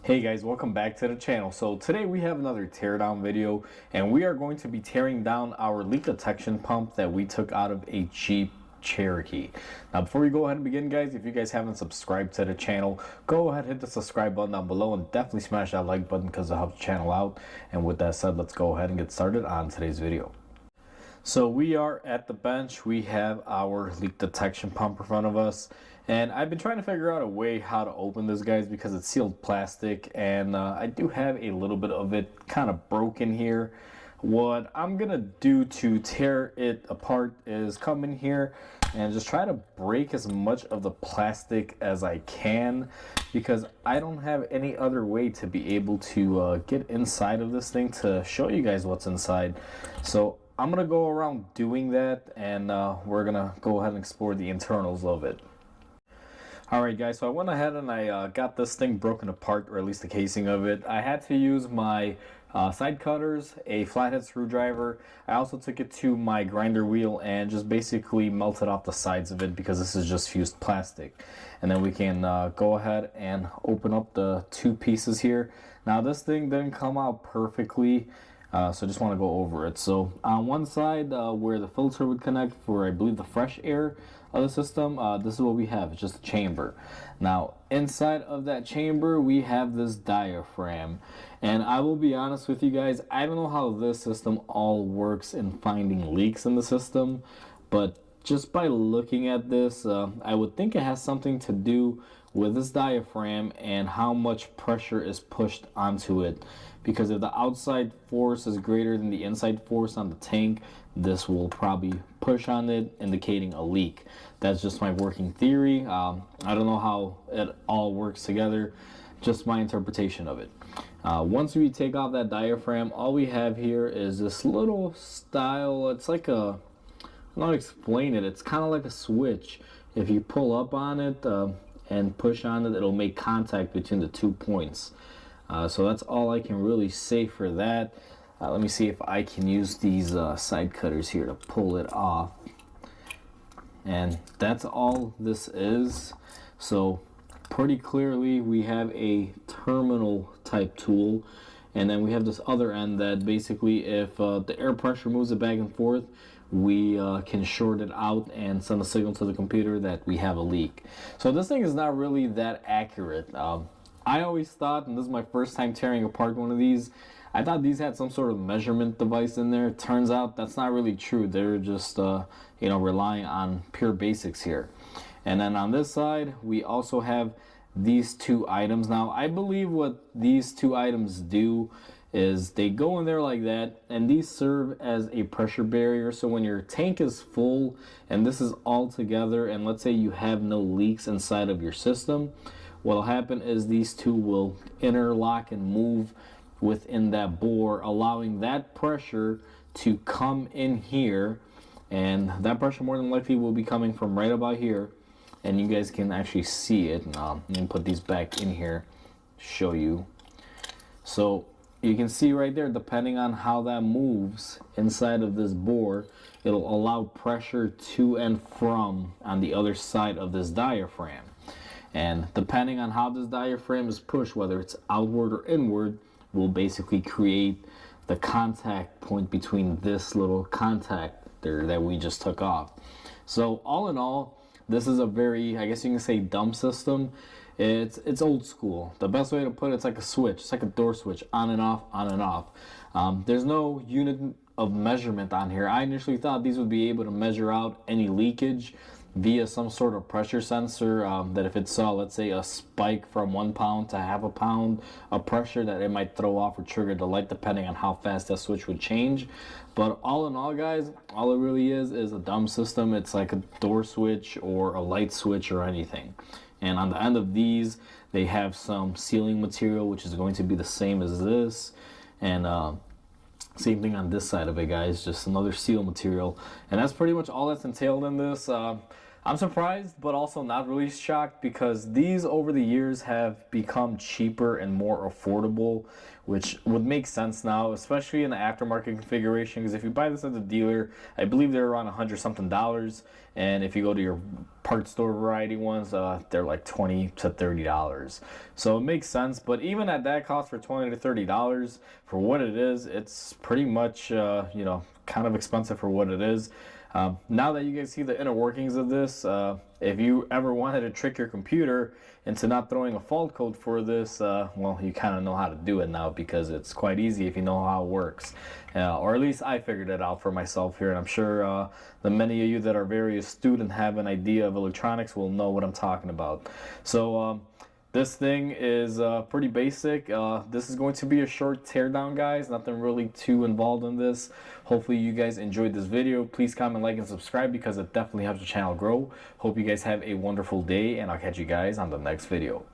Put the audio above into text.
Hey guys, welcome back to the channel. So today we have another teardown video, and we are going to be tearing down our leak detection pump that we took out of a Jeep Cherokee. Now before we go ahead and begin, guys, if you guys haven't subscribed to the channel, go ahead, hit the subscribe button down below, and definitely smash that like button because it helps the channel out. And with that said, let's go ahead and get started on today's video. So we are at the bench. We have our leak detection pump in front of us, and I've been trying to figure out a way how to open this, guys, because it's sealed plastic, and I do have a little bit of it kind of broken here. What I'm gonna do to tear it apart is come in here and just try to break as much of the plastic as I can, because I don't have any other way to be able to get inside of this thing to show you guys what's inside. So I'm gonna go around doing that, and we're gonna go ahead and explore the internals of it. Alright guys, so I went ahead and I got this thing broken apart, or at least the casing of it. I had to use my side cutters, a flathead screwdriver. I also took it to my grinder wheel and just basically melted off the sides of it, because this is just fused plastic. And then we can go ahead and open up the two pieces here. Now this thing didn't come out perfectly, so I just want to go over it. So on one side, where the filter would connect for, I believe, the fresh air of the system, this is what we have. It's just a chamber. Now inside of that chamber we have this diaphragm, and I will be honest with you guys, I don't know how this system all works in finding leaks in the system, but just by looking at this, I would think it has something to do with this diaphragm and how much pressure is pushed onto it. Because if the outside force is greater than the inside force on the tank, this will probably push on it, indicating a leak. That's just my working theory. I don't know how it all works together, just my interpretation of it. Once we take off that diaphragm, all we have here is this little style, it's like a, I'm not explain it, it's kind of like a switch. If you pull up on it and push on it, it'll make contact between the 2 points. So that's all I can really say for that. Let me see if I can use these side cutters here to pull it off. And that's all this is. So pretty clearly we have a terminal type tool, and then we have this other end that basically, if the air pressure moves it back and forth, we can short it out and send a signal to the computer that we have a leak. So this thing is not really that accurate. I always thought, and this is my first time tearing apart one of these, I thought these had some sort of measurement device in there. Turns out that's not really true. They're just relying on pure basics here. And then on this side we also have these two items. Now I believe what these two items do is they go in there like that, and these serve as a pressure barrier. So when your tank is full and this is all together, and let's say you have no leaks inside of your system, what'll happen is these two will interlock and move within that bore, allowing that pressure to come in here, and that pressure more than likely will be coming from right about here, and you guys can actually see it. Let me put these back in here, show you. So you can see right there, depending on how that moves inside of this bore, it'll allow pressure to and from on the other side of this diaphragm. And depending on how this diaphragm is pushed, whether it's outward or inward, will basically create the contact point between this little contactor that we just took off. So all in all, this is a very, I guess you can say, dumb system. It's old school. The best way to put it's like a switch. It's like a door switch, on and off, on and off. There's no unit of measurement on here. I initially thought these would be able to measure out any leakage via some sort of pressure sensor, that if it saw, let's say, a spike from 1 pound to half a pound of pressure, that it might throw off or trigger the light depending on how fast that switch would change. But all in all, guys, all it really is a dumb system. It's like a door switch or a light switch or anything. And on the end of these, they have some sealing material, which is going to be the same as this. And same thing on this side of it, guys, just another seal material. And that's pretty much all that's entailed in this. I'm surprised, but also not really shocked because these over the years have become cheaper and more affordable, which would make sense now, especially in the aftermarket configuration. Because if you buy this at the dealer, I believe they're around $100 something, and if you go to your parts store variety ones, they're like $20 to $30. So it makes sense. But even at that cost for $20 to $30 for what it is, it's pretty much kind of expensive for what it is. Now that you guys see the inner workings of this, if you ever wanted to trick your computer into not throwing a fault code for this, well, you kind of know how to do it now because it's quite easy if you know how it works. Or at least I figured it out for myself here, and I'm sure the many of you that are very astute and have an idea of electronics will know what I'm talking about. So this thing is pretty basic. This is going to be a short teardown, guys. Nothing really too involved in this. Hopefully you guys enjoyed this video. Please comment, like, and subscribe because it definitely helps the channel grow. Hope you guys have a wonderful day, and I'll catch you guys on the next video.